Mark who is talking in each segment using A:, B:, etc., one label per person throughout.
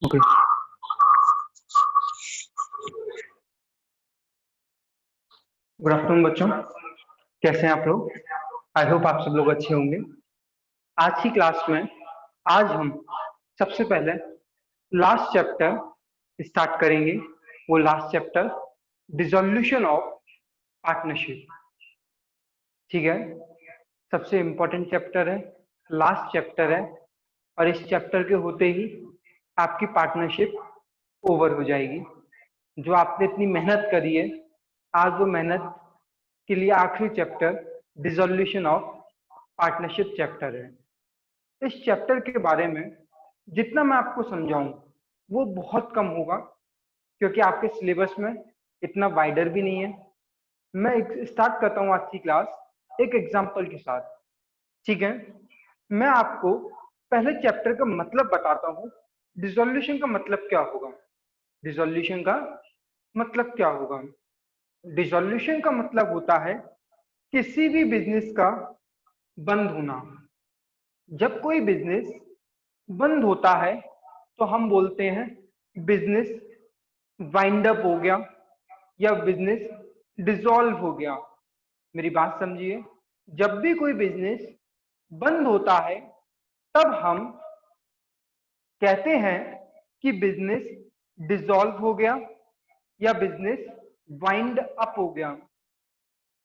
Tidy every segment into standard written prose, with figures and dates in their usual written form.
A: Okay. Good afternoon बच्चों, कैसे हैं आप लोग? आई होप आप सब लोग अच्छे होंगे। आज की क्लास में आज हम सबसे पहले लास्ट चैप्टर स्टार्ट करेंगे। वो last chapter dissolution of partnership. ठीक है, सबसे इम्पोर्टेंट चैप्टर है, लास्ट चैप्टर है, और इस चैप्टर के होते ही आपकी पार्टनरशिप ओवर हो जाएगी। जो आपने इतनी मेहनत करी है, आज वो मेहनत के लिए आखिरी chapter dissolution of partnership chapter है। इस चैप्टर के बारे में जितना मैं आपको समझाऊं वो बहुत कम होगा, क्योंकि आपके सिलेबस में इतना वाइडर भी नहीं है। मैं स्टार्ट करता हूं आज की क्लास एक एग्जांपल के साथ। ठीक है, मैं आपको पहले चैप्टर का मतलब बताता हूं। डिसोल्यूशन का मतलब क्या होगा? डिसोल्यूशन का मतलब क्या होगा? डिसोल्यूशन का मतलब होता है किसी भी बिजनेस का बंद होना। जब कोई बिजनेस बंद होता है तो हम बोलते हैं बिजनेस वाइंड अप हो गया या बिजनेस डिसॉल्व हो गया। मेरी बात समझिए, जब भी कोई बिजनेस बंद होता है तब हम कहते हैं कि बिजनेस डिसॉल्व हो गया या बिजनेस वाइंड अप हो गया।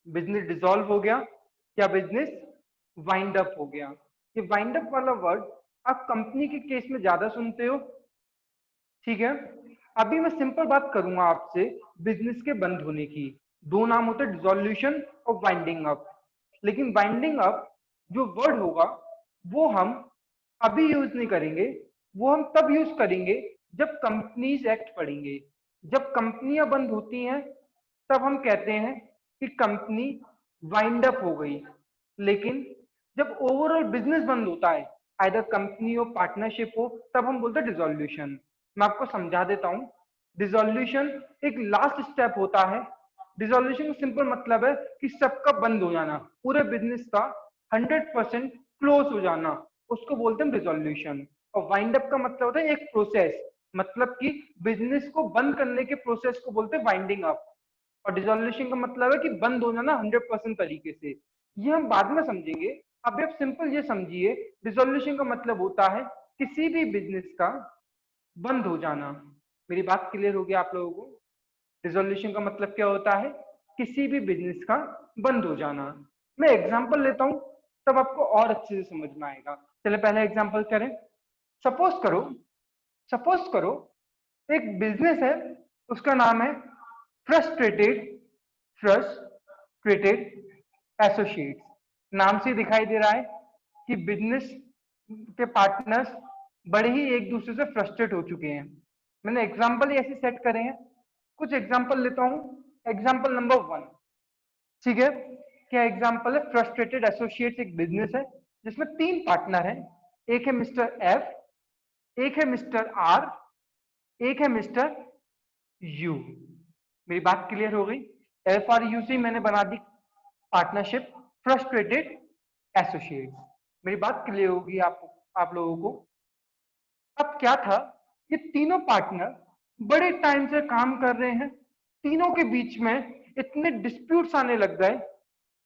A: बिजनेस डिसॉल्व हो गया या बिजनेस वाइंड अप हो गया। ये वाइंड अप वाला वर्ड आप कंपनी के केस में ज्यादा सुनते हो। ठीक है, अभी मैं सिंपल बात करूंगा आपसे बिजनेस के बंद होने की। दो नाम होते हैं, डिसोल्यूशन और वाइंडिंग अप। लेकिन वाइंडिंग अप जो वर्ड होगा वो हम अभी यूज नहीं करेंगे, वो हम तब यूज करेंगे जब कंपनीज एक्ट पढ़ेंगे। जब कंपनियां बंद होती हैं तब हम कहते हैं कि कंपनी वाइंड अप हो गई। लेकिन जब ओवरऑल बिजनेस बंद होता है, आइदर कंपनी हो पार्टनरशिप हो, तब हम बोलते हैं डिसोल्यूशन। मैं आपको समझा देता हूं। डिसोल्यूशन एक लास्ट स्टेप होता है। डिसोल्यूशन का सिंपल मतलब है कि सबका बंद हो जाना, पूरे बिजनेस का 100% क्लोज हो जाना, उसको बोलते हैं डिसोल्यूशन। और वाइंड अप का मतलब होता है एक प्रोसेस, मतलब कि बिजनेस को बंद करने के प्रोसेस को बोलते हैं वाइंडिंग अप। और डिसोल्यूशन का मतलब है कि बंद हो जाना 100% तरीके से। ये हम बाद में समझेंगे। अभी आप सिंपल ये समझिए, डिसोल्यूशन का मतलब होता है किसी भी बिजनेस का बंद हो जाना। मेरी बात क्लियर होगी आप लोगों को? डिसोल्यूशन का मतलब क्या होता है? किसी भी बिजनेस का बंद हो जाना। मैं एग्जांपल लेता हूं तब आपको और अच्छे से समझ में आएगा। चले पहले एग्जांपल करें। सपोज करो सपोज करो एक बिजनेस है, उसका नाम है फ्रस्ट्रेटेड फ्रस्ट्रेटेड एसोसिएट्स। नाम से दिखाई दे रहा है कि बिजनेस के पार्टनर्स बड़े ही एक दूसरे से फ्रस्ट्रेट हो चुके हैं। मैंने एग्जांपल ही ऐसे सेट करे हैं। कुछ एग्जांपल लेता हूं। Example number 1। ठीक है, क्या एग्जांपल है? फ्रस्ट्रेटेड एसोसिएट्स एक बिजनेस है जिसमें 3 पार्टनर हैं। एक है मिस्टर एफ, एक है मिस्टर आर, एक है मिस्टर यू। मेरी बात क्लियर हो गई? एफ आर यू से मैंने बना दी पार्टनरशिप फ्रस्ट्रेटेड एसोसिएट। मेरी बात क्लियर होगी आप लोगों को? अब क्या था, ये तीनों पार्टनर बड़े टाइम से काम कर रहे हैं। तीनों के बीच में इतने डिस्प्यूट्स आने लग गए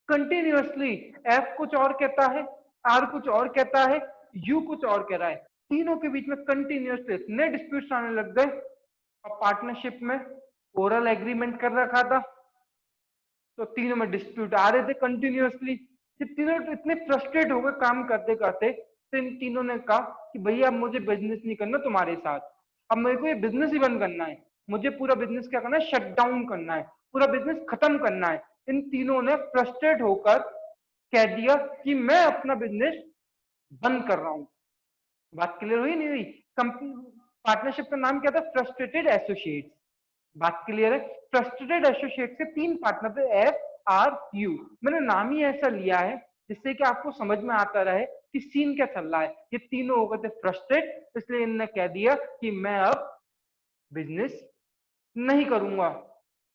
A: कंटिन्यूअसली। एफ कुछ और कहता है, आर कुछ और कहता है, यू कुछ और कह रहा है। तीनों के बीच में कंटिन्यूअसली इतने डिस्प्यूट्स आने लग गए। और पार्टनरशिप में ओरल एग्रीमेंट कर रखा था, तो तीनों में डिस्प्यूट आ रहे थे कंटिन्यूअसली। ये तीनों इतने फ्रस्ट्रेट हो गए काम करते करते, तो इन तीनों ने कहा कि भैया अब मुझे बिजनेस नहीं करना तुम्हारे साथ, अब मेरे को ये बिजनेस ही बंद करना है। मुझे पूरा बिजनेस क्या करना है? शट डाउन करना है, पूरा बिजनेस खत्म करना है। इन तीनों ने फ्रस्ट्रेट होकर कह दिया कि मैं अपना बिजनेस बंद कर रहा हूं। बात क्लियर हुई नहीं हुई? कंपनी पार्टनरशिप का नाम क्या था? Frustrated associates. बात क्लियर है? फ्रस्ट्रेटेड एसोसिएट के 3 पार्टनर थे, एफ आर यू। मैंने नाम ही ऐसा लिया है जिससे कि आपको समझ में आता रहे कि सीन क्या चल रहा है। ये तीनों हो गए थे फ्रस्ट्रेट, इसलिए इन्होंने कह दिया कि मैं अब बिजनेस नहीं करूंगा,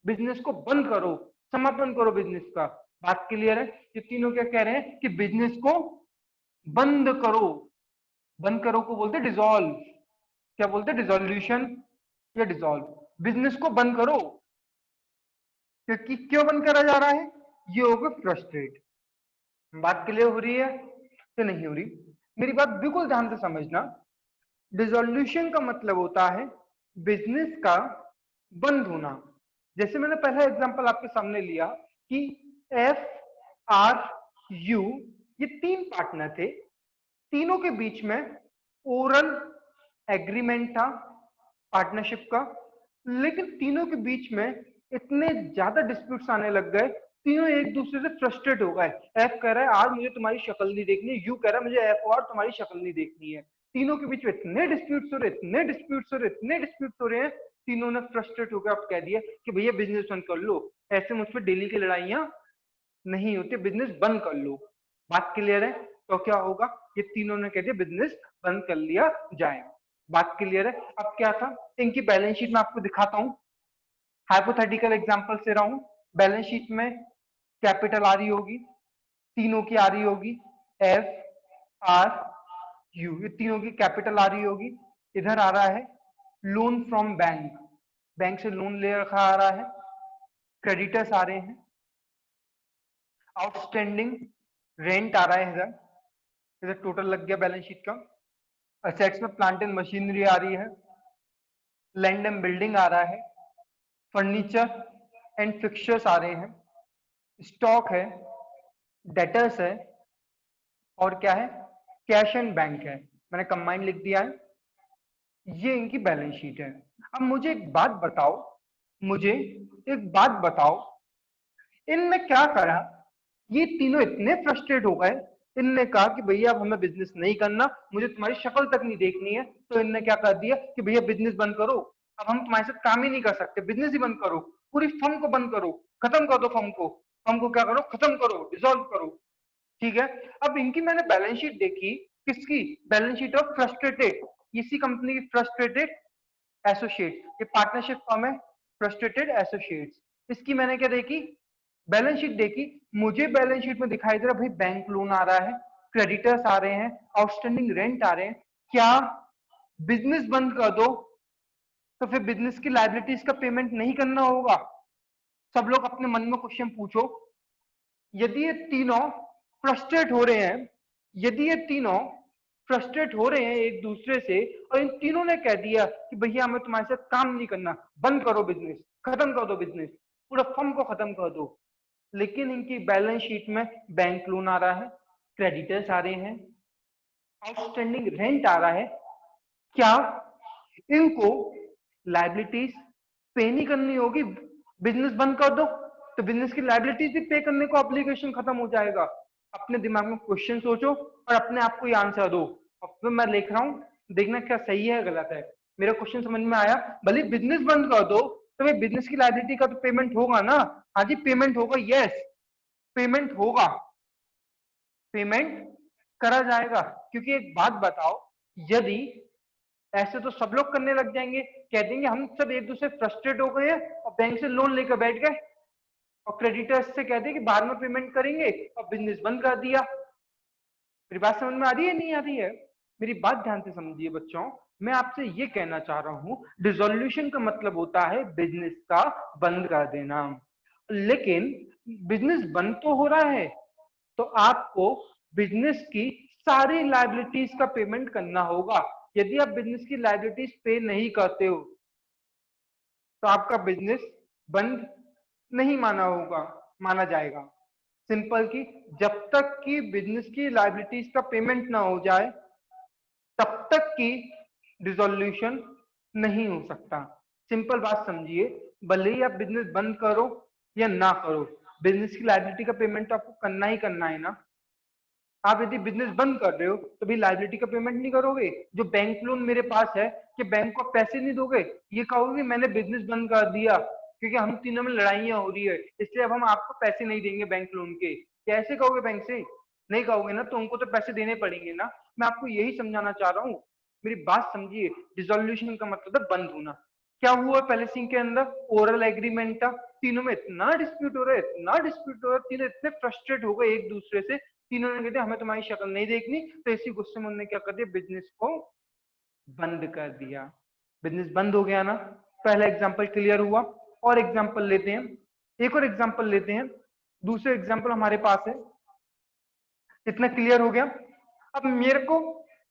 A: बिजनेस को बंद करो, समापन करो बिजनेस का। बात क्लियर है? ये तीनों क्या कह रहे हैं कि बिजनेस को बंद करो। बंद करो को बोलते डिसॉल्व। क्या बोलते हैं, डिसोल्यूशन या डिसॉल्व। बिजनेस को बंद करो, क्योंकि क्यों बंद करा जा रहा है, ये होगा फ्रस्ट्रेट। बात क्लियर हो रही है या नहीं हो रही? मेरी बात बिल्कुल ध्यान से समझना। डिसोल्यूशन का मतलब होता है बिजनेस का बंद होना। जैसे मैंने पहला एग्जांपल आपके सामने लिया कि एफ आर यू, ये 3 पार्टनर थे, तीनों के बीच में ओरल एग्रीमेंट था पार्टनरशिप का, लेकिन तीनों के बीच में इतने ज्यादा डिस्प्यूट्स आने लग गए, तीनों एक दूसरे से फ्रस्ट्रेट हो गए। एफ कह रहा है आज मुझे तुम्हारी शक्ल नहीं देखनी है, यू कह रहा है मुझे एफ और तुम्हारी शक्ल नहीं देखनी है। तीनों के बीच में इतने डिस्प्यूट्स हो रहे, इतने डिस्प्यूट्स हो रहे, इतने डिस्प्यूट्स हो रहे हैं, तीनों ने फ्रस्ट्रेट होकर अब कह दिया कि भैया बिजनेस बंद कर लो, ऐसे मुझ पर डेली की लड़ाइयां नहीं होती, बिजनेस बंद कर लो। बात क्लियर है? तो क्या होगा, ये तीनों ने कह दिया बिजनेस बंद कर लिया जाए। बात क्लियर है? अब क्या था, इनकी बैलेंस शीट में आपको दिखाता हूं, हाइपोथेटिकल एग्जांपल से रहा हूं। बैलेंस शीट में कैपिटल आ रही होगी, तीनों की आ रही होगी, एफ आर यू, ये तीनों की कैपिटल आ रही होगी। इधर आ रहा है लोन फ्रॉम बैंक, बैंक से लोन ले रखा आ रहा है, क्रेडिटर्स आ रहे हैं, आउटस्टैंडिंग रेंट आ रहा है, इधर इधर टोटल लग गया बैलेंस शीट का। असेट्स में प्लांट एंड मशीनरी आ रही है, लैंड एंड बिल्डिंग आ रहा है, फर्नीचर एंड फिक्सचर्स आ रहे हैं, स्टॉक है, डेटर्स है, और क्या है, कैश एंड बैंक है। मैंने कंबाइंड लिख दिया है। ये इनकी बैलेंस शीट है। अब मुझे एक बात बताओ, मुझे एक बात बताओ, इनने क्या करा, ये तीनों इतने फ्रस्ट्रेट हो गए, इनने कहा कि भैया अब हमें बिजनेस नहीं करना, मुझे तुम्हारी शक्ल तक नहीं देखनी है, तो इनने क्या कर दिया कि भैया बिजनेस बंद करो, अब हम तुम्हारे साथ काम ही नहीं कर सकते, बिजनेस ही बंद करो, पूरी फर्म को बंद करो, खत्म कर दो फर्म को, फर्म को क्या करो, खत्म करो, डिसॉल्व करो। ठीक है, अब इनकी मैंने बैलेंस शीट देखी, किसकी, बैलेंस शीट ऑफ फ्रस्ट्रेटेड, इसी कंपनी की फ्रस्ट्रेटेड एसोसिएट्स, ये पार्टनरशिप फर्म है, फ्रस्ट्रेटेड एसोसिएट्स। इसकी मैंने क्या देखी, बैलेंस शीट देखी। मुझे बैलेंस शीट में दिखाई दे रहा भाई बैंक लोन आ रहा है, क्रेडिटर्स आ रहे हैं, आउटस्टैंडिंग रेंट आ रहे हैं। क्या बिजनेस बंद कर दो तो फिर बिजनेस की लायबिलिटीज का पेमेंट नहीं करना होगा? सब लोग अपने मन में क्वेश्चन पूछो। यदि ये तीनों फ्रस्ट्रेट हो रहे हैं, यदि ये तीनों फ्रस्ट्रेट हो रहे हैं एक दूसरे से, और इन तीनों ने कह दिया कि भैया हमें तुम्हारे साथ काम नहीं करना, बंद करो बिजनेस, खत्म कर दो बिजनेस, पूरा फर्म को खत्म कर दो, लेकिन इनकी बैलेंस शीट में बैंक लोन आ रहा है, क्रेडिटर्स आ रहे हैं, आउटस्टैंडिंग रेंट आ रहा है, क्या इनको लाइबिलिटीज पे नहीं करनी होगी? बिजनेस बंद कर दो तो बिजनेस की लाइबिलिटीज भी पे करने को ऑब्लिगेशन खत्म हो जाएगा। अपने दिमाग में क्वेश्चन सोचो और अपने आप को आंसर दो। अब तो मैं लिख रहा हूं, देखना क्या सही है गलत है। मेरा क्वेश्चन समझ में आया? भले बिजनेस बंद कर दो तो भाई बिजनेस की लाइबिलिटी का तो पेमेंट होगा ना। हाँ जी पेमेंट होगा, यस पेमेंट होगा, पेमेंट करा जाएगा। क्योंकि एक बात बताओ, यदि ऐसे तो सब लोग करने लग जाएंगे, कह देंगे हम सब एक दूसरे फ्रस्ट्रेट हो गए हैं और बैंक से लोन लेकर बैठ गए और क्रेडिटर्स से कह दिया कि बाद में पेमेंट करेंगे और बिजनेस बंद कर दिया। मेरी बात समझ में आ रही है नहीं आ रही है? मेरी बात ध्यान से समझिए बच्चों, मैं आपसे ये कहना चाह रहा हूं, डिसोल्यूशन का मतलब होता है बिजनेस का बंद कर देना। लेकिन बिजनेस बंद तो हो रहा है, तो आपको बिजनेस की सारी लायबिलिटीज का पेमेंट करना होगा। यदि आप बिजनेस की लायबिलिटीज पे नहीं करते हो तो आपका बिजनेस बंद नहीं माना होगा, माना जाएगा। सिंपल की जब तक कि बिजनेस की लायबिलिटीज का पेमेंट ना हो जाए तब तक की डिसोल्यूशन नहीं हो सकता। सिंपल बात समझिए, भले ही आप बिजनेस बंद करो या ना करो, बिजनेस की लायबिलिटी का पेमेंट तो आपको करना ही करना है ना। आप यदि बिजनेस बंद कर रहे हो तो भी लायबिलिटी का पेमेंट नहीं करोगे? जो बैंक लोन मेरे पास है, कि बैंक को पैसे नहीं दोगे? ये कहोगे मैंने बिजनेस बंद कर दिया क्योंकि हम तीनों में लड़ाइयां हो रही है, इसलिए अब हम आपको पैसे नहीं देंगे बैंक लोन के, कैसे कहोगे बैंक से? नहीं कहोगे ना, तो उनको तो पैसे देने पड़ेंगे ना। मैं आपको यही समझाना चाह रहा हूँ, मेरी बात समझिए। डिसोल्यूशन का मतलब है बंद होना। क्या हुआ पहले सीन के अंदर? ओरल एग्रीमेंट था, तीनों में इतना डिस्प्यूट हो रहा है, इतना डिस्प्यूट हो रहा है, तीनों इतने फ्रस्ट्रेट हो गए एक दूसरे से, तीनों ने कहते हमें तुम्हारी शक्ल नहीं देखनी, तो इसी गुस्से में उन्होंने क्या कर दिया, बिजनेस को बंद कर दिया, बिजनेस बंद हो गया ना। पहला एग्जांपल क्लियर हुआ। और एग्जांपल लेते हैं, एक और एग्जांपल लेते हैं। दूसरे एग्जांपल हमारे पास है। इतना क्लियर हो गया। अब मेरे को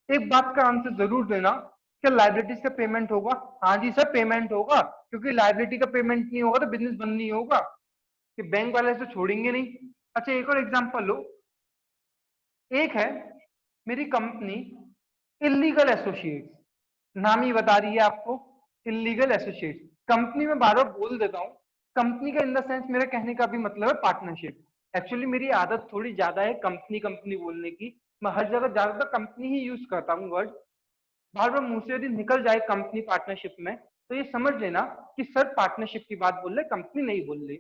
A: एक बात का आंसर जरूर देना, क्या लाइबिलिटीज का पेमेंट होगा? हाँ जी सर, पेमेंट होगा, क्योंकि लाइबिलिटी का पेमेंट नहीं होगा तो बिजनेस बंद नहीं होगा, कि बैंक वाले तो छोड़ेंगे नहीं। अच्छा, एक और एग्जांपल लो। एक है मेरी कंपनी इलीगल एसोसिएट, नाम ही बता रही है आपको, इलीगल एसोसिएट। कंपनी में बार बार बोल देता हूँ, कंपनी का इन द सेंस मेरा कहने का भी मतलब है पार्टनरशिप। एक्चुअली मेरी आदत थोड़ी ज्यादा है कंपनी कंपनी बोलने की, मैं हर जगह ज्यादातर कंपनी ही यूज करता हूँ वर्ड। बार बार मुंह से यदि निकल जाए कंपनी पार्टनरशिप में, तो ये समझ लेना कि सर पार्टनरशिप की बात बोल रहे, कंपनी नहीं बोल रही।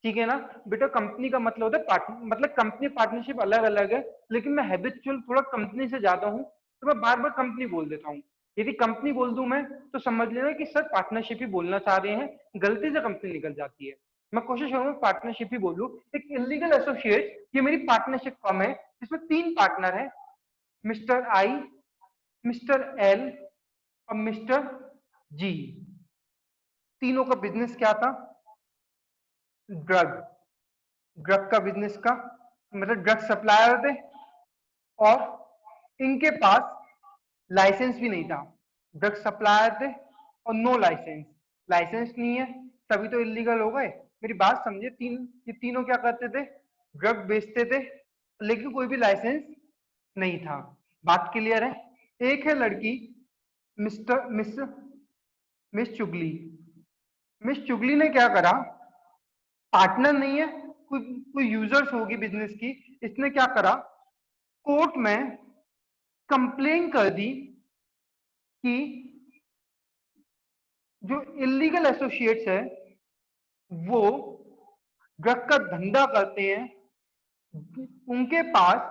A: ठीक है ना बेटा, कंपनी का मतलब होता है पार्टनर, मतलब कंपनी पार्टनरशिप अलग अलग है। लेकिन मैं हैबिचुअल थोड़ा कंपनी से ज्यादा हूँ, तो मैं बार बार कंपनी बोल देता हूँ। यदि कंपनी बोल दूं मैं, तो समझ लेना कि सर पार्टनरशिप ही बोलना चाह रहे हैं, गलती से कंपनी निकल जाती है। मैं कोशिश करूंगा पार्टनरशिप ही बोलूं। एक इलीगल एसोसिएट, ये मेरी पार्टनरशिप फर्म है, जिसमें 3 पार्टनर है, मिस्टर आई, मिस्टर एल और मिस्टर जी। तीनों का बिजनेस क्या था? ड्रग, ड्रग का बिजनेस का, मतलब ड्रग सप्लायर थे। और इनके पास लाइसेंस भी नहीं था, ड्रग सप्लायर थे और नो लाइसेंस। लाइसेंस नहीं है तभी तो इलीगल हो गए। मेरी बात समझे, ये तीनों क्या करते थे? ड्रग बेचते थे, लेकिन कोई भी लाइसेंस नहीं था। बात क्लियर है? एक है लड़की मिस्टर मिस मिस चुगली। मिस चुगली ने क्या करा, पार्टनर नहीं है, कोई कोई यूजर्स होगी बिजनेस की, इसने क्या करा, कोर्ट में कंप्लेन कर दी कि जो इलीगल एसोसिएट्स है वो ड्रग का धंधा करते हैं, उनके पास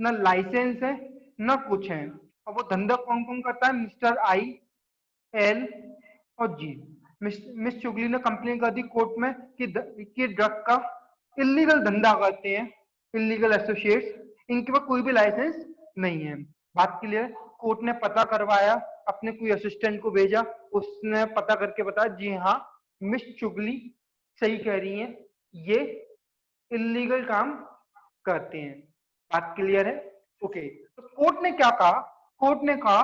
A: न लाइसेंस है न कुछ है। और वो धंधा कौन कौन करता है? मिस्टर आई, एल और जी। मिस चुगली ने कंप्लेन कर दी कोर्ट में कि ड्रग का इलीगल धंधा करते हैं इलीगल एसोसिएट्स, इनके पास कोई भी लाइसेंस नहीं है। बात क्लियर? कोर्ट ने पता करवाया, अपने कोई असिस्टेंट को भेजा, उसने पता करके बताया जी हाँ मिस चुगली सही कह रही हैं, ये इलीगल काम करते हैं। बात क्लियर है? ओके, तो कोर्ट ने क्या कहा? कोर्ट ने कहा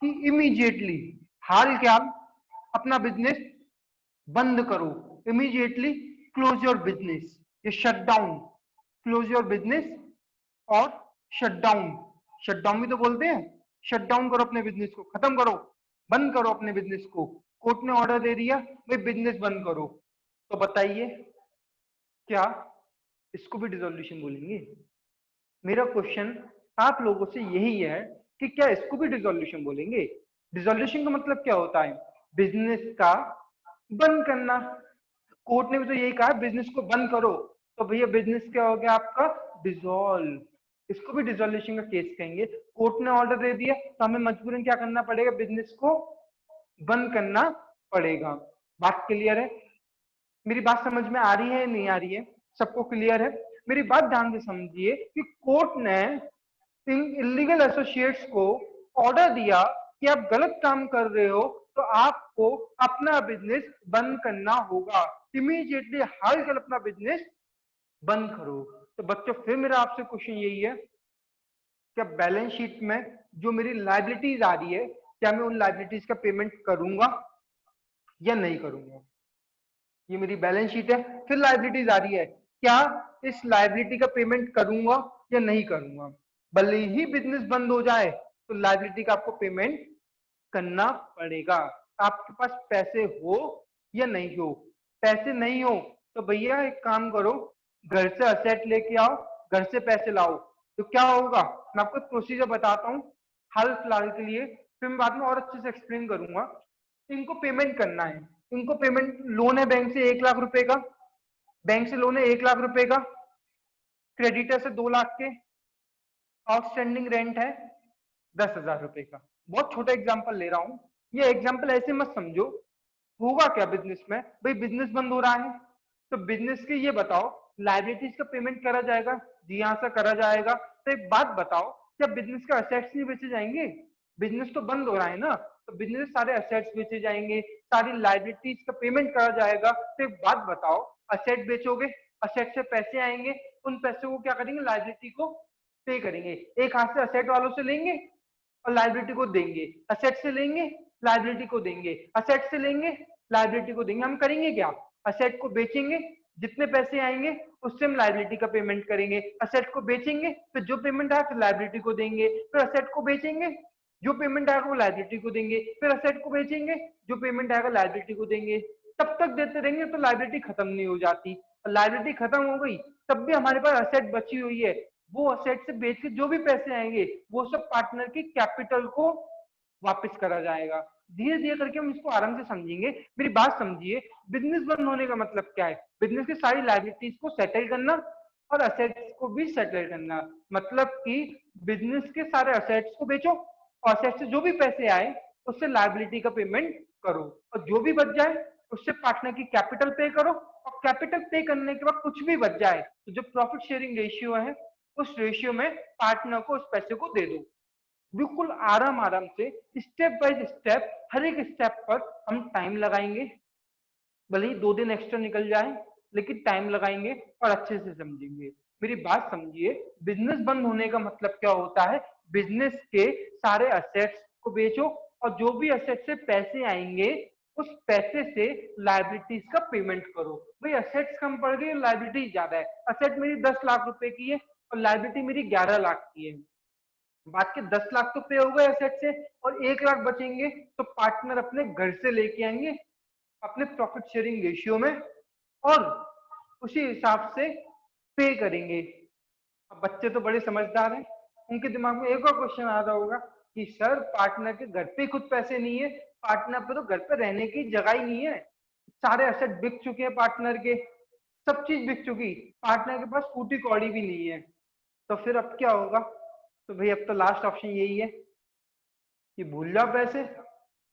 A: कि इमीडिएटली, हाल क्या, अपना बिजनेस बंद करो, इमीडिएटली क्लोज योर बिजनेस, ये shut down, close your business और शट डाउन, शट डाउन भी तो बोलते हैं, शट डाउन करो अपने बिजनेस को, खत्म करो, बंद करो अपने बिजनेस को। कोर्ट ने ऑर्डर दे दिया भाई बिजनेस बंद करो। तो बताइए क्या इसको भी डिसोल्यूशन बोलेंगे? मेरा क्वेश्चन आप लोगों से यही है कि क्या इसको भी डिसोल्यूशन बोलेंगे? डिसोल्यूशन का मतलब क्या होता है? बिजनेस का बंद करना। कोर्ट ने भी तो यही कहा बिजनेस को बंद करो, तो भैया बिजनेस क्या हो गया आपका? डिसॉल्व। इसको भी डिसोल्यूशन का केस कहेंगे। कोर्ट ने ऑर्डर दे दिया तो हमें मजबूरन क्या करना पड़ेगा? बिजनेस को बंद करना पड़ेगा। बात क्लियर है? मेरी बात समझ में आ रही है नहीं आ रही है? सबको क्लियर है? मेरी बात ध्यान से समझिए कि कोर्ट ने इन इलीगल एसोसिएट्स को ऑर्डर दिया कि आप गलत काम कर रहे हो, तो आपको अपना बिजनेस बंद करना होगा, इमीडिएटली हाल कल अपना बिजनेस बंद करो। तो बच्चों फिर मेरा आपसे क्वेश्चन यही है, क्या बैलेंस शीट में जो मेरी लाइबिलिटीज आ रही है, क्या मैं उन लाइबिलिटीज का पेमेंट करूंगा या नहीं करूंगा? ये मेरी बैलेंस शीट है, फिर लाइबिलिटीज आ रही है, क्या इस लाइबिलिटी का पेमेंट करूंगा या नहीं करूंगा? भले ही बिजनेस बंद हो जाए तो लाइबिलिटी का आपको पेमेंट करना पड़ेगा, आपके पास पैसे हो या नहीं हो। पैसे नहीं हो तो भैया एक काम करो, घर से असेट लेके आओ, घर से पैसे लाओ। तो क्या होगा, मैं आपको प्रोसीजर बताता हूँ हाल फिलहाल के लिए, फिर मैं बाद में और अच्छे से एक्सप्लेन करूंगा। इनको पेमेंट करना है, इनको पेमेंट, लोन है बैंक से 1 लाख रुपए का, बैंक से लोन है 1 लाख रुपए का, क्रेडिटर से 2 लाख के, आउटस्टैंडिंग रेंट है 10,000 रुपए का। बहुत छोटा एग्जांपल ले रहा हूं, ये एग्जांपल ऐसे मत समझो। होगा क्या बिजनेस में? भाई बिजनेस बंद हो रहा है, तो बिजनेस के ये बताओ लाइबिलिटीज का पेमेंट करा जाएगा? जी हाँ सर करा जाएगा। तो एक बात बताओ, क्या बिजनेस का असेट्स नहीं बेचे जाएंगे? बिजनेस तो बंद हो रहा है ना, तो बिजनेस सारे असेट्स बेचे जाएंगे, सारी लाइबिलिटीज का पेमेंट करा जाएगा। तो एक बात बताओ, असेट बेचोगे, असेट से पैसे आएंगे, उन पैसों को क्या करेंगे, लाइबिलिटी को पे करेंगे। एक हाथ से असेट वालों से लेंगे और लाइबिलिटी को देंगे, असेट से लेंगे लाइबिलिटी को देंगे, असेट से लेंगे लाइबिलिटी को देंगे। हम करेंगे क्या, असेट को बेचेंगे, जितने पैसे आएंगे उससे हम लाइबिलिटी का पेमेंट करेंगे। असेट को बेचेंगे, फिर जो पेमेंट आया फिर लाइबिलिटी को देंगे, फिर असेट को बेचेंगे, जो पेमेंट आएगा वो लाइबिलिटी को देंगे, फिर असेट को बेचेंगे, जो पेमेंट आएगा लाइबिलिटी को देंगे। तब तक देते रहेंगे तो लाइबिलिटी खत्म नहीं हो जाती। लाइबिलिटी खत्म हो गई तब भी हमारे पास असेट बची हुई है, वो असेट से बेच के जो भी पैसे आएंगे वो सब पार्टनर की कैपिटल को वापस करा जाएगा। धीरे धीरे करके हम इसको आराम से समझेंगे। मेरी बात समझिए, बिजनेस बंद होने का मतलब क्या है, बिजनेस की सारी लायबिलिटीज को सेटल करना और असेट्स को भी सेटल करना। मतलब कि बिजनेस के सारे असेट्स को बेचो और असेट से जो भी पैसे आए उससे लायबिलिटी का पेमेंट करो, और जो भी बच जाए उससे पार्टनर की कैपिटल पे करो, और कैपिटल पे करने के बाद कुछ भी बच जाए तो जो प्रॉफिट शेयरिंग रेशियो है उस रेशियो में पार्टनर को उस पैसे को दे दो। बिल्कुल आराम आराम से स्टेप बाय स्टेप, हर एक स्टेप पर हम टाइम लगाएंगे, भले ही 2 दिन एक्स्ट्रा निकल जाए लेकिन टाइम लगाएंगे और अच्छे से समझेंगे। मेरी बात समझिए, बिजनेस बंद होने का मतलब क्या होता है, बिजनेस के सारे असेट्स को बेचो और जो भी असेट से पैसे आएंगे उस पैसे से लाइबिलिटीज का पेमेंट करो। भाई असेट्स कम पड़ गई, लाइबिलिटी ज्यादा है, असेट मेरी 10 लाख रुपए की है और लाइबिलिटी मेरी 11 लाख की है, बात के 10 लाख तो पे हो गए एसेट से और 1 लाख बचेंगे तो पार्टनर अपने घर से लेके आएंगे अपने प्रॉफिट शेयरिंग रेशियो में और उसी हिसाब से पे करेंगे। अब बच्चे तो बड़े समझदार हैं, उनके दिमाग में एक और क्वेश्चन आ रहा होगा कि सर पार्टनर के घर पे खुद पैसे नहीं है, पार्टनर पे तो घर पे रहने की जगह ही नहीं है, सारे एसेट बिक चुके हैं पार्टनर के, सब चीज बिक चुकी, पार्टनर के पास फूटी कौड़ी भी नहीं है, तो फिर अब क्या होगा। तो भाई अब तो लास्ट ऑप्शन यही है कि भूल जाओ पैसे,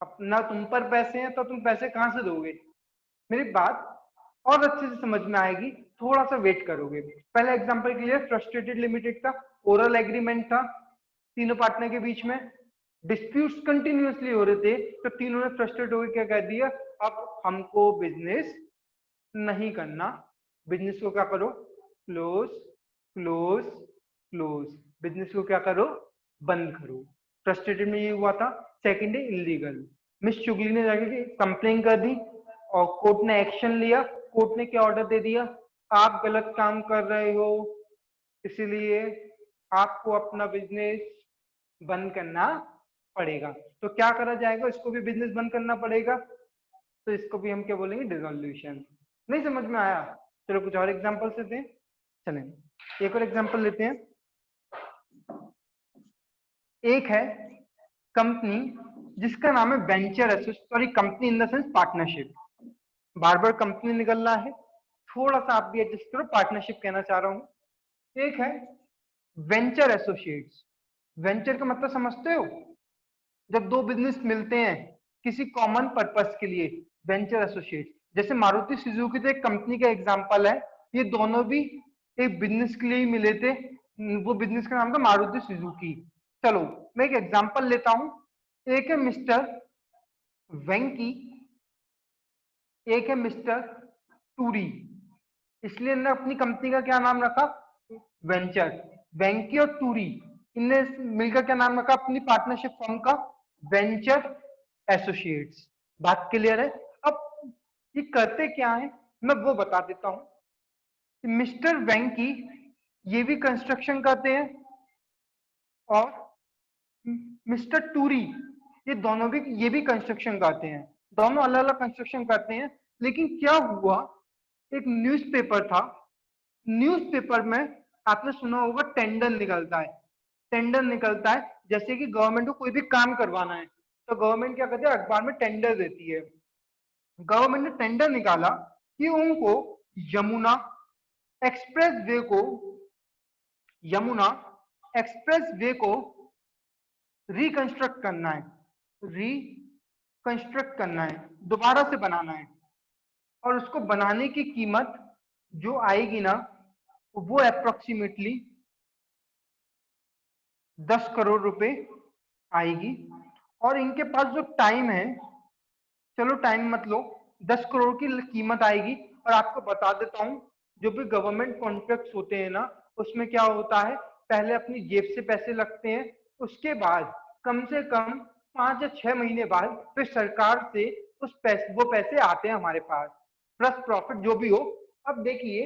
A: अपना तुम पर पैसे हैं तो तुम पैसे कहां से दोगे। मेरी बात और अच्छे से समझ में आएगी, थोड़ा सा वेट करोगे। पहला एग्जांपल क्लियर, फ्रस्ट्रेटेड लिमिटेड का ओरल एग्रीमेंट था तीनों पार्टनर के बीच में, डिस्प्यूट्स कंटिन्यूअसली हो रहे थे तो तीनों ने फ्रस्ट्रेट होकर क्या कह दिया, अब हमको बिजनेस नहीं करना, बिजनेस को क्या करो, क्लोज क्लोज क्लोज, बिजनेस को क्या करो, बंद करो। फ्रस्ट्रेटेड में ये हुआ था। सेकंड है इलीगल, मिस चुगली ने जाके कंप्लेन कर दी और कोर्ट ने एक्शन लिया, कोर्ट ने क्या ऑर्डर दे दिया, आप गलत काम कर रहे हो इसीलिए आपको अपना बिजनेस बंद करना पड़ेगा। तो क्या करा जाएगा, इसको भी बिजनेस बंद करना पड़ेगा, तो इसको भी हम क्या बोलेंगे, डिसोल्यूशन। नहीं समझ में आया, चलो कुछ और एग्जांपल लेते हैं। चलें एक और एग्जांपल लेते हैं। एक है कंपनी जिसका नाम है venture associate, sorry company in the sense partnership, bar bar company निकल रहा है, थोड़ा सा आप भी एडजस्ट करो, पार्टनरशिप कहना चाह रहा हूं। एक है वेंचर एसोसिएट्स, वेंचर का मतलब समझते हो, जब दो बिजनेस मिलते हैं किसी कॉमन पर्पस के लिए, वेंचर एसोसिएट। जैसे मारुति सुजुकी तो एक कंपनी का एग्जांपल है, ये दोनों भी एक बिजनेस के लिए ही मिले थे, वो बिजनेस का नाम था मारुति सुजुकी। चलो मैं एक एग्जांपल लेता हूं, एक है मिस्टर वेंकी, एक है मिस्टर टूरी, इसलिए इन्होंने अपनी कंपनी का क्या नाम रखा, वेंचर। वेंकी और टूरी इनने मिलकर क्या नाम रखा अपनी पार्टनरशिप फर्म का, वेंचर एसोसिएट्स। बात क्लियर है। अब ये करते क्या है मैं वो बता देता हूं। मिस्टर वेंकी ये भी कंस्ट्रक्शन करते हैं और मिस्टर टूरी ये दोनों भी, ये भी कंस्ट्रक्शन करते हैं, दोनों अलग अलग कंस्ट्रक्शन करते हैं। लेकिन क्या हुआ, एक न्यूज़पेपर था, न्यूज़पेपर में आपने सुना होगा टेंडर निकलता है, टेंडर निकलता है, जैसे कि गवर्नमेंट को कोई भी काम करवाना है तो गवर्नमेंट क्या करती है, अखबार में टेंडर देती है। गवर्नमेंट ने टेंडर निकाला कि उनको यमुना एक्सप्रेस वे को, यमुना एक्सप्रेस वे को रिकंस्ट्रक्ट करना है, रिकंस्ट्रक्ट करना है, दोबारा से बनाना है, और उसको बनाने की कीमत जो आएगी ना वो अप्रोक्सीमेटली 10 करोड़ रुपए आएगी। और इनके पास जो टाइम है, चलो टाइम मत लो, 10 करोड़ की कीमत आएगी। और आपको बता देता हूँ, जो भी गवर्नमेंट कॉन्ट्रैक्ट्स होते हैं ना, उसमें क्या होता है, पहले अपनी जेब से पैसे लगते हैं, उसके बाद कम से कम 5 या 6 महीने बाद फिर सरकार से वो पैसे आते हैं हमारे पास, प्लस प्रॉफिट जो भी हो। अब देखिए,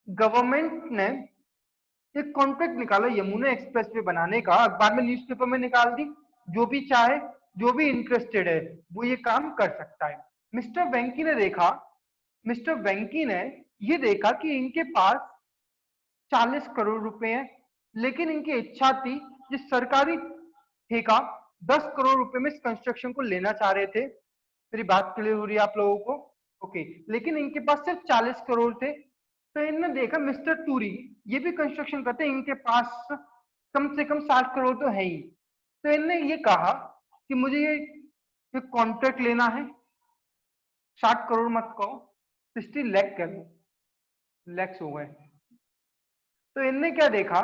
A: गवर्नमेंट ने एक कॉन्ट्रैक्ट निकाला यमुना एक्सप्रेस वे बनाने का, अखबार में न्यूज़पेपर में निकाल दी, जो भी चाहे, जो भी इंटरेस्टेड है वो ये काम कर सकता है। मिस्टर वेंकी ने देखा, मिस्टर वेंकी ने ये देखा कि इनके पास 40 करोड़ रुपए हैं, लेकिन इनकी इच्छा थी, जिस सरकारी ठेका 10 करोड़ रुपए में इस कंस्ट्रक्शन को लेना चाह रहे थे। मेरी बात क्लियर हो रही है आप लोगों को? ओके, लेकिन इनके पास सिर्फ 40 करोड़ थे। तो इन्होंने देखा मिस्टर टूरी ये भी कंस्ट्रक्शन करते हैं, इनके पास कम से कम 60 करोड़ तो है ही। तो इन्होंने ये कहा कि मुझे ये कॉन्ट्रैक्ट लेना है, 60 करोड़ मत कहो, 60 लाख करो, लैक्स हो गए। तो इनने क्या देखा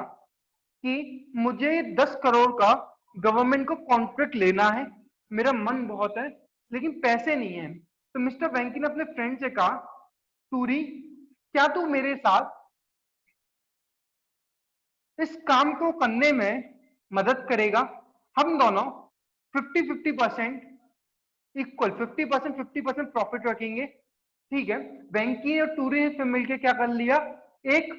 A: कि मुझे 10 करोड़ का गवर्नमेंट को कॉन्ट्रैक्ट लेना है, मेरा मन बहुत है लेकिन पैसे नहीं है। तो मिस्टर वेंकी ने अपने फ्रेंड से कहा, टूरी क्या तू मेरे साथ इस काम को करने में मदद करेगा? हम दोनों 50-50% इक्वल, 50% 50% प्रॉफिट रखेंगे, ठीक है? वेंकी और टूरी ने फिर मिलकर क्या कर लिया, एक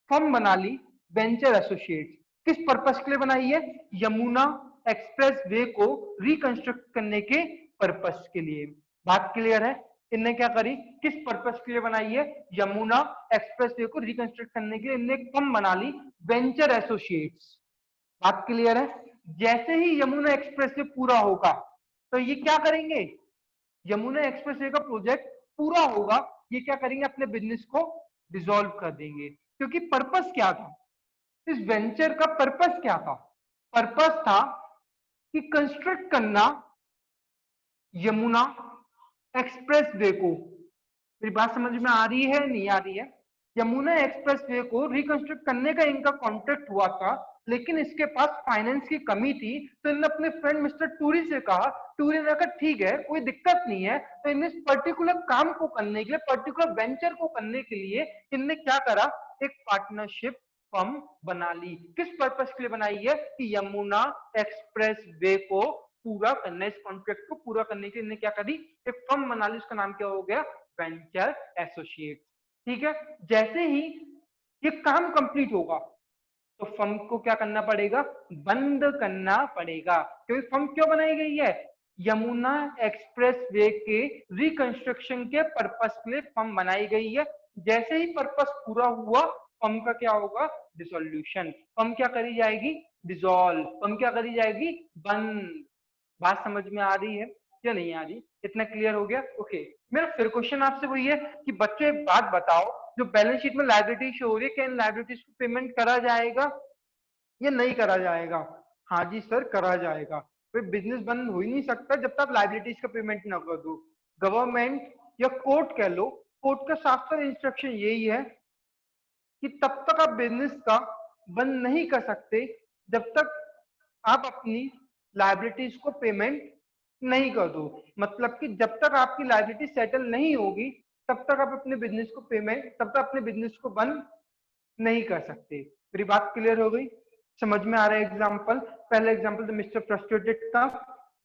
A: फर्म बना ली, वेंचर एसोसिएट्स। किस पर्पस के लिए बनाई है? यमुना एक्सप्रेस वे को रिकंस्ट्रक्ट करने के पर्पस के लिए। बात क्लियर है? इनने क्या करी, किस पर्पस के लिए बनाई है? यमुना एक्सप्रेस वे को रिकंस्ट्रक्ट करने के लिए इनने एक फर्म बना ली, वेंचर एसोसिएट्स। बात क्लियर है? जैसे ही यमुना एक्सप्रेस वे पूरा होगा तो ये क्या करेंगे, यमुना एक्सप्रेस वे का प्रोजेक्ट पूरा होगा, ये क्या करेंगे, अपने बिजनेस को डिसॉल्व कर देंगे। क्योंकि पर्पस क्या था, इस वेंचर का पर्पस क्या था? पर्पस था कि कंस्ट्रक्ट करना यमुना एक्सप्रेस वे को। मेरी बात समझ में आ रही है, नहीं आ रही है? यमुना एक्सप्रेस वे को रिकंस्ट्रक्ट करने का इनका कॉन्ट्रैक्ट हुआ था, लेकिन इसके पास फाइनेंस की कमी थी। तो इन्होंने अपने फ्रेंड मिस्टर टूरी से कहा, टूरी ने कहा ठीक है, कोई दिक्कत नहीं है। तो इन्हें इस पर्टिकुलर काम को करने के लिए, पर्टिकुलर वेंचर को करने के लिए इनने क्या करा, एक पार्टनरशिप फर्म बना ली। किस पर्पस के लिए बनाई है? कि यमुना एक्सप्रेस वे को पूरा करना, इस कॉन्ट्रैक्ट को पूरा करने के लिए इन्हें क्या करी, एक फर्म बना ली, उसका नाम क्या हो गया, वेंचर एसोसिएट। ठीक है? जैसे ही ये काम कंप्लीट होगा तो फर्म को क्या करना पड़ेगा, बंद करना पड़ेगा। क्योंकि फर्म क्यों बनाई गई है, यमुना एक्सप्रेस वे के रिकंस्ट्रक्शन के पर्पस के लिए फर्म बनाई गई है। जैसे ही पर्पस पूरा हुआ, फर्म का क्या होगा, डिसोल्यूशन। फर्म क्या करी जाएगी, डिसॉल्व। फर्म क्या करी जाएगी, बंद। बात समझ में आ रही है या नहीं आ रही? इतना क्लियर हो गया? ओके। मेरा फिर क्वेश्चन आपसे वही है कि बच्चों एक बात बताओ, जो बैलेंस शीट में लायबिलिटी शो हो रही है, क्या इन लायबिलिटीज को पेमेंट करा जाएगा या नहीं करा जाएगा? हाँ जी सर, करा जाएगा। फिर बिजनेस बंद हो ही नहीं सकता जब तक लायबिलिटीज का पेमेंट ना कर दो। गवर्नमेंट या कोर्ट कह लो, कोर्ट का साफ साफ इंस्ट्रक्शन यही है कि तब तक आप बिजनेस का बंद नहीं कर सकते जब तक आप अपनी लायबिलिटीज को पेमेंट नहीं कर दो। मतलब कि जब तक आपकी लायबिलिटी सेटल नहीं होगी तब तक आप अपने बिजनेस को पेमेंट, तब तक अपने बिजनेस को बंद नहीं कर सकते। मेरी बात क्लियर हो गई? समझ में आ रहा है? एग्जाम्पल, पहला एग्जाम्पल तो मिस्टर फ्रस्ट्रेटेड का,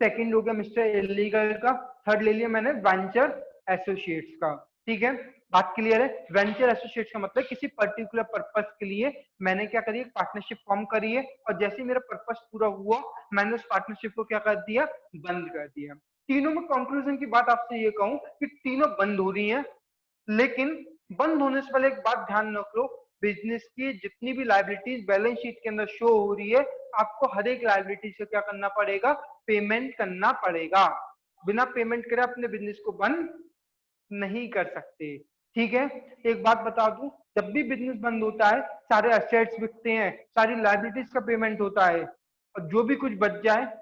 A: सेकंड हो गया मिस्टर इलीगल का, थर्ड ले लिया मैंने वेंचर एसोसिएट्स का। ठीक है? बात क्लियर है? वेंचर एसोसिएट्स का मतलब किसी पर्टिकुलर पर्पस के लिए मैंने क्या करी, पार्टनरशिप फॉर्म करी है, और जैसे ही मेरा पर्पस पूरा हुआ मैंने उस पार्टनरशिप को क्या कर दिया, बंद कर दिया। तीनों में कंक्लूजन की बात आपसे ये कहूं कि तीनों बंद हो रही हैं, लेकिन बंद होने से पहले एक बात ध्यान रख लो, बिजनेस की जितनी भी लायबिलिटीज बैलेंस शीट के अंदर शो हो रही है, आपको हर एक लायबिलिटी से क्या करना पड़ेगा, पेमेंट करना पड़ेगा। बिना पेमेंट करे अपने बिजनेस को बंद नहीं कर सकते। ठीक है? एक बात बता दूं, जब भी बिजनेस बंद होता है सारे असेट्स बिकते हैं, सारी लायबिलिटीज का पेमेंट होता है, और जो भी कुछ बच जाए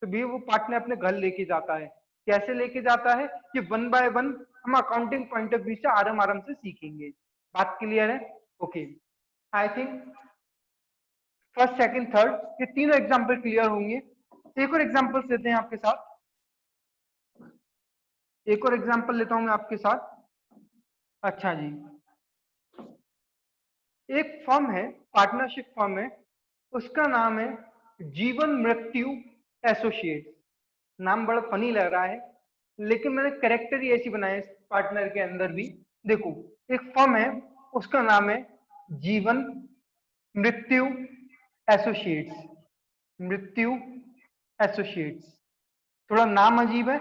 A: तो भी वो पार्टनर अपने घर लेके जाता है। कैसे लेके जाता है कि वन बाय वन हम अकाउंटिंग पॉइंट ऑफ व्यू से आराम आराम से सीखेंगे। बात क्लियर है? Okay. I think first second third ये तीनों एग्जांपल क्लियर होंगे। एक और एग्जांपल लेते हैं आपके साथ, एक और एग्जांपल लेता हूं मैं आपके साथ। अच्छा जी, एक फर्म है, पार्टनरशिप फर्म है, उसका नाम है जीवन मृत्यु एसोसिएट। नाम बड़ा फनी लग रहा है, लेकिन मैंने कैरेक्टर ही ऐसी बनाए पार्टनर के अंदर भी। देखो, एक फर्म है, उसका नाम है जीवन मृत्यु एसोसिएट्स। मृत्यु एसोसिएट्स, थोड़ा नाम अजीब है,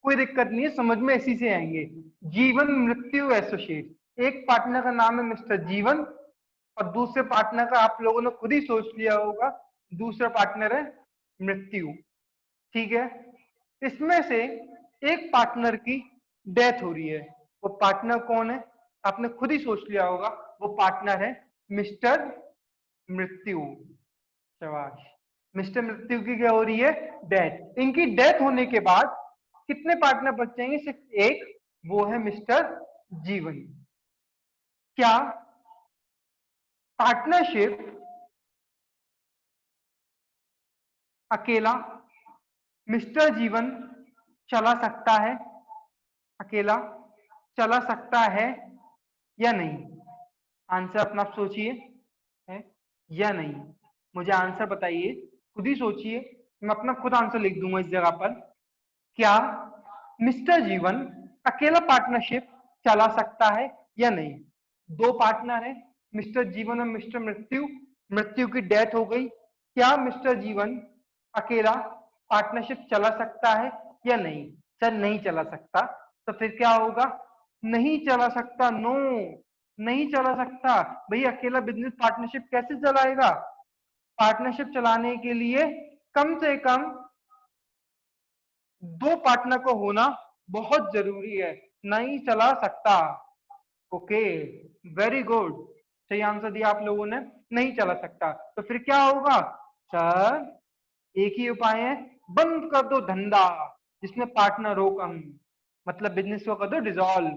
A: कोई दिक्कत नहीं है, समझ में इसी से आएंगे। जीवन मृत्यु एसोसिएट, एक पार्टनर का नाम है मिस्टर जीवन, और दूसरे पार्टनर का आप लोगों ने खुद ही सोच लिया होगा, दूसरा पार्टनर है मृत्यु। ठीक है, इसमें से एक पार्टनर की डेथ हो रही है। वो पार्टनर कौन है? आपने खुद ही सोच लिया होगा, वो पार्टनर है मिस्टर मृत्यु। शाबाश। मिस्टर मृत्यु की क्या हो रही है? डेथ। इनकी डेथ होने के बाद कितने पार्टनर बचेंगे? सिर्फ एक, वो है मिस्टर जीवन। क्या पार्टनरशिप अकेला मिस्टर जीवन चला सकता है? अकेला चला सकता है या नहीं? आंसर अपना आप सोचिए, है या नहीं? मुझे आंसर बताइए, खुद ही सोचिए, मैं अपना खुद आंसर लिख दूंगा इस जगह पर। क्या मिस्टर जीवन अकेला पार्टनरशिप चला सकता है या नहीं? दो पार्टनर है, मिस्टर जीवन और मिस्टर मृत्यु। मृत्यु की डेथ हो गई, क्या मिस्टर जीवन अकेला पार्टनरशिप चला सकता है या नहीं? सर नहीं चला सकता, तो फिर क्या होगा? नहीं चला सकता, नो, नहीं चला सकता। भाई अकेला बिजनेस पार्टनरशिप कैसे चलाएगा? पार्टनरशिप चलाने के लिए कम से कम दो पार्टनर को होना बहुत जरूरी है, नहीं चला सकता। ओके, वेरी गुड, सही आंसर दिया आप लोगों ने, नहीं चला सकता। तो फिर क्या होगा? सर एक ही उपाय है, बंद कर दो धंधा जिसमें पार्टनर हो कम, मतलब बिजनेस को कर दो डिसॉल्व।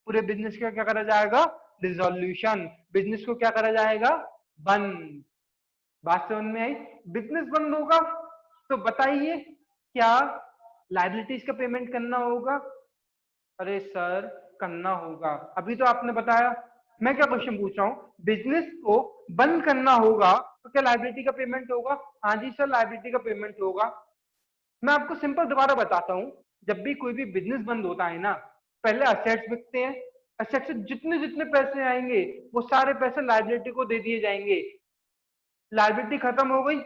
A: पूरे बिजनेस का क्या करा जाएगा? डिसोल्यूशन। बिजनेस को क्या करा जाएगा? बंद। बात समझ में आई? बिजनेस बंद होगा तो बताइए, क्या लाइबिलिटीज का पेमेंट करना होगा? अरे सर करना होगा, अभी तो आपने बताया। मैं क्या क्वेश्चन पूछ रहा हूँ, बिजनेस को बंद करना होगा तो क्या लाइबिलिटी का पेमेंट होगा? हाँ जी सर, लाइबिलिटी का पेमेंट होगा। मैं आपको सिंपल दोबारा बताता हूँ, जब भी कोई भी बिजनेस बंद होता है ना, पहले असेट्स बिकते हैं, असेट्स से जितने जितने पैसे आएंगे वो सारे पैसे लाइबिलिटी को दे दिए जाएंगे। लाइबिलिटी खत्म हो गई,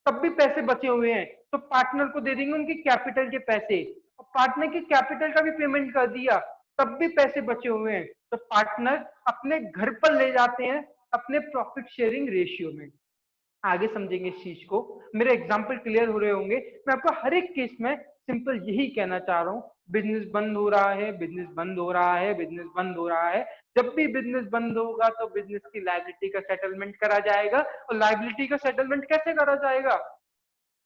A: तब भी पैसे बचे हुए हैं तो पार्टनर को दे देंगे उनकी कैपिटल के पैसे, और पार्टनर की कैपिटल का भी पेमेंट कर दिया, तब भी पैसे बचे हुए हैं, तो पार्टनर अपने घर पर ले जाते हैं अपने प्रॉफिट शेयरिंग रेशियो में। आगे समझेंगे इस चीज को, मेरे एग्जाम्पल क्लियर हो रहे होंगे। मैं आपको हर एक केस में सिंपल यही कहना चाह रहा हूँ, बिजनेस बंद हो रहा है, बिजनेस बंद हो रहा है, बिजनेस बंद हो रहा है। जब भी बिजनेस बंद होगा तो बिजनेस की लायबिलिटी का सेटलमेंट करा जाएगा, और लायबिलिटी का सेटलमेंट कैसे करा जाएगा?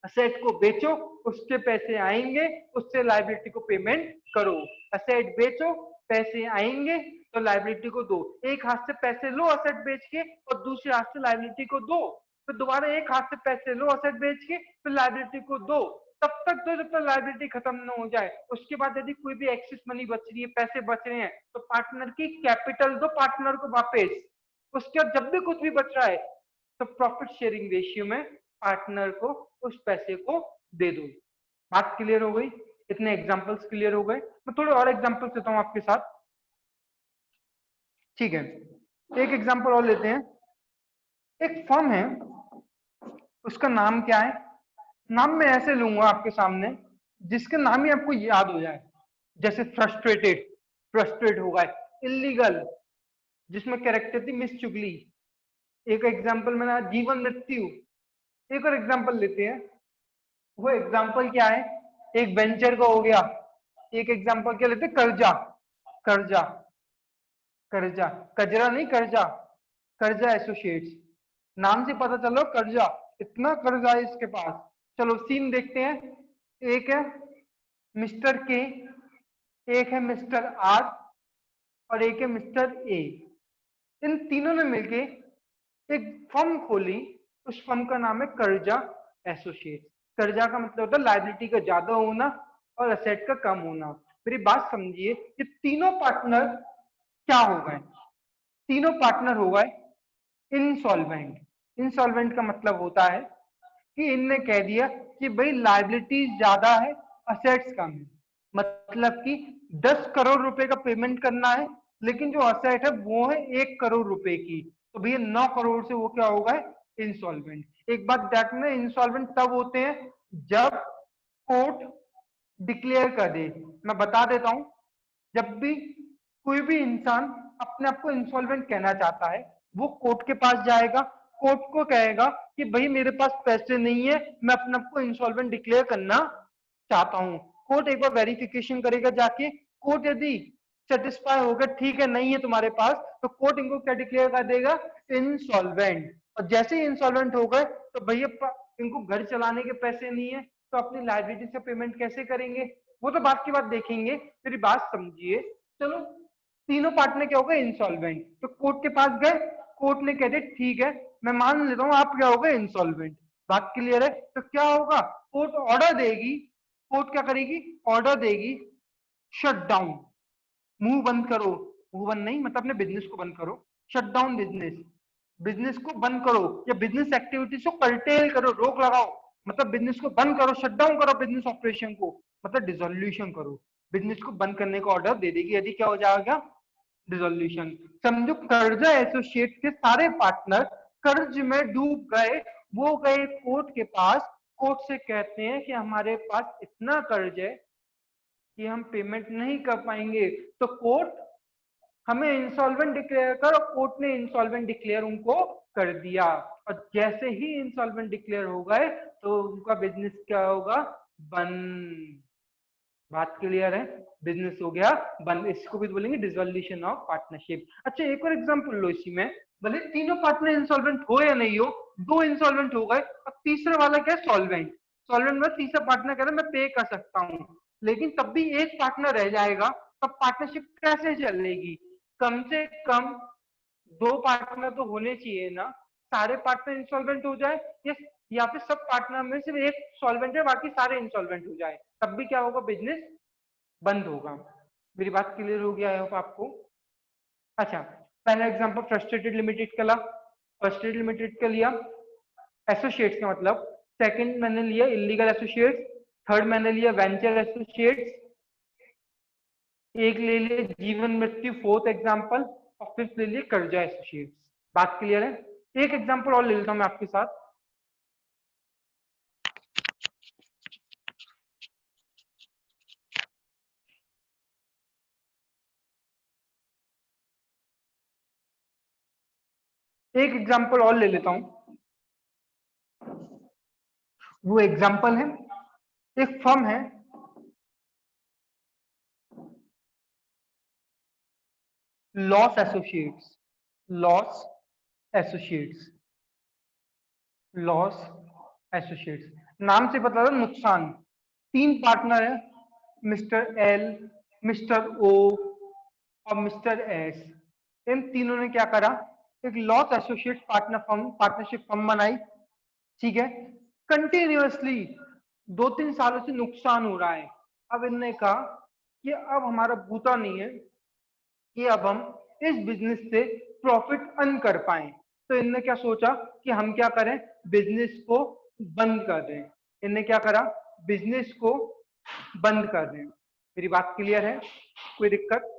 A: असेट को बेचो, उसके पैसे आएंगे, उससे लायबिलिटी को पेमेंट करो। असेट बेचो, पैसे आएंगे तो लायबिलिटी को दो। एक हाथ से पैसे लो असेट बेच के, और दूसरे हाथ से लायबिलिटी को दो। फिर दोबारा एक हाथ से पैसे लो असेट बेच के, फिर लायबिलिटी को दो। तब तक तो जब तक लायबिलिटी खत्म ना हो जाए। उसके बाद यदि कोई भी एक्सेस मनी बच रही है, पैसे बच रहे हैं, तो पार्टनर की कैपिटल दो पार्टनर को वापस। उसके बाद जब भी कुछ भी बच रहा है तो प्रॉफिट शेयरिंग रेशियो में पार्टनर को उस पैसे को दे दो। बात क्लियर हो गई? इतने एग्जांपल्स क्लियर हो गए? मैं थोड़े और एग्जांपल्स देता हूं आपके साथ, ठीक है? एक एग्जांपल और लेते हैं। एक फर्म है, उसका नाम क्या है? नाम मैं ऐसे लूंगा आपके सामने जिसके नाम ही आपको याद हो जाए, जैसे फ्रस्ट्रेटेड, फ्रस्ट्रेट होगा। इलीगल, जिसमें कैरेक्टर थी मिस चुगली। एक एग्जांपल मैंने जीवन मृत्यु। एक और एग्जांपल लेते हैं, वो एग्जांपल क्या है? एक वेंचर का हो गया। एक एग्जांपल क्या लेते हैं? कर्जा। कर्जा, कर्जा, कजरा नहीं कर्जा, कर्जा एसोसिएट्स। नाम से पता चलो कर्जा, इतना कर्जा है इसके पास। चलो सीन देखते हैं। एक है मिस्टर के, एक है मिस्टर आर, और एक है मिस्टर ए। इन तीनों ने मिलके एक फर्म खोली, उस फर्म का नाम है कर्जा एसोसिएट। कर्जा का मतलब होता है लायबिलिटी का ज्यादा होना और असेट का कम होना। मेरी बात समझिए, ये तीनों पार्टनर क्या हो गए? तीनों पार्टनर हो गए इनसॉल्वेंट। इनसॉल्वेंट का मतलब होता है कि इनने कह दिया कि भाई लायबिलिटीज ज्यादा है, असेट्स कम है। मतलब कि 10 करोड़ रुपए का पेमेंट करना है, लेकिन जो असेट है वो है 1 करोड़ रुपए की, तो भैया 9 करोड़ से वो क्या होगा? इंसॉल्वेंट। एक बात देखना, इंसॉल्वेंट तब होते हैं जब कोर्ट डिक्लेयर कर दे। मैं बता देता हूं, जब भी कोई भी इंसान अपने आप को इंसॉल्वेंट कहना चाहता है, वो कोर्ट के पास जाएगा, कोर्ट को कहेगा कि भाई मेरे पास पैसे नहीं है, मैं अपने आप को इंसॉल्वेंट डिक्लेयर करना चाहता हूं। कोर्ट एक बार वेरिफिकेशन करेगा जाके, कोर्ट यदि सेटिस्फाई होगा ठीक है नहीं है तुम्हारे पास, तो कोर्ट इनको क्या डिक्लेयर कर देगा? इंसॉल्वेंट। और जैसे ही इंसॉल्वेंट हो गए तो भैया इनको घर चलाने के पैसे नहीं है, तो अपनी लायबिलिटी से पेमेंट कैसे करेंगे? वो तो बात की बात देखेंगे। मेरी बात समझिए, चलो तीनों पार्टनर क्या हो गए? इंसॉल्वेंट। तो कोर्ट के पास गए, कोर्ट ने कह दिया ठीक है मैं मान लेता हूं आप क्या हो गए? इंसॉल्वेंट। बात क्लियर है? तो क्या होगा? कोर्ट ऑर्डर देगी। कोर्ट क्या करेगी? ऑर्डर देगी, शट डाउन, मुंह बंद करो। मुंह बंद नहीं मतलब अपने बिजनेस को बंद करो, शट डाउन बिजनेस, बिजनेस को बंद करो या बिजनेस एक्टिविटीज को कर्टेल करो, रोक लगाओ। मतलब बिजनेस को बंद करो, शट डाउन करो बिजनेस ऑपरेशन को, मतलब डिसोल्यूशन करो। बिजनेस को बंद करने का ऑर्डर दे देगी, यदि क्या हो जाएगा? डिसोल्यूशन। समझो कर्जा एसोसिएट के सारे पार्टनर कर्ज में डूब गए, वो गए कोर्ट के पास, कोर्ट से कहते हैं कि हमारे पास इतना कर्ज है कि हम पेमेंट नहीं कर पाएंगे। तो कोर्ट हमें इंसॉल्वेंट डिक्लेयर कर, और कोर्ट ने इंसॉल्वेंट डिक्लेयर उनको कर दिया। और जैसे ही इंसॉल्वेंट डिक्लेयर हो गए तो उनका बिजनेस क्या होगा? बंद। बात क्लियर है? बिजनेस हो गया बंद। इसको भी बोलेंगे डिसोल्यूशन ऑफ पार्टनरशिप। अच्छा एक और एग्जांपल लो इसी में, भले तीनों पार्टनर इंसॉल्वेंट हो या नहीं हो, दो इंसॉल्वेंट हो गए, अब तीसरा वाला क्या है? सॉल्वेंट। सॉल्वेंट में तीसरा पार्टनर कह रहा है मैं पे कर सकता हूँ, लेकिन तब भी एक पार्टनर रह जाएगा, तब पार्टनरशिप कैसे चलेगी? कम से कम दो पार्टनर तो होने चाहिए ना। सारे पार्टनर इंसॉल्वेंट हो जाए या फिर सब पार्टनर में सिर्फ एक सॉल्वेंट है बाकी सारे इंसॉल्वेंट हो जाए, तब भी क्या होगा? बिजनेस बंद होगा। मेरी बात क्लियर हो गया है आपको? अच्छा, पहला एग्जांपल फ्रस्ट्रेटेड लिमिटेड का ला। फ्रस्ट्रेटेड लिमिटेड का लिया एसोसिएट्स का मतलब, सेकंड मैंने लिया इलीगल एसोसिएट्स, थर्ड मैंने लिया वेंचर एसोसिएट्स, एक ले लिया जीवन मृत्यु फोर्थ एग्जांपल, और फिफ्थ ले लिया कर्जा एसोसिएट्स। बात क्लियर है? एक एग्जांपल और ले लेता हूं मैं आपके साथ। एक एग्जांपल और ले लेता हूं। वो एग्जांपल है, एक फर्म है loss associates. Loss associates. Loss associates नाम से पता चला नुकसान। तीन पार्टनर है, मिस्टर एल, मिस्टर ओ और मिस्टर एस। इन तीनों ने क्या करा? एक लॉस एसोसिएट पार्टनरशिप फर्म बनाई। ठीक है, कंटिन्यूअसली 2-3 सालों से नुकसान हो रहा है। अब इनने कहा कि अब हमारा बूता नहीं है कि अब हम इस बिजनेस से प्रॉफिट अर्न कर पाए। तो इनने क्या सोचा कि हम क्या करें? बिजनेस को बंद कर दें। इनने क्या करा? बिजनेस को बंद कर दें। मेरी बात क्लियर है? कोई दिक्कत?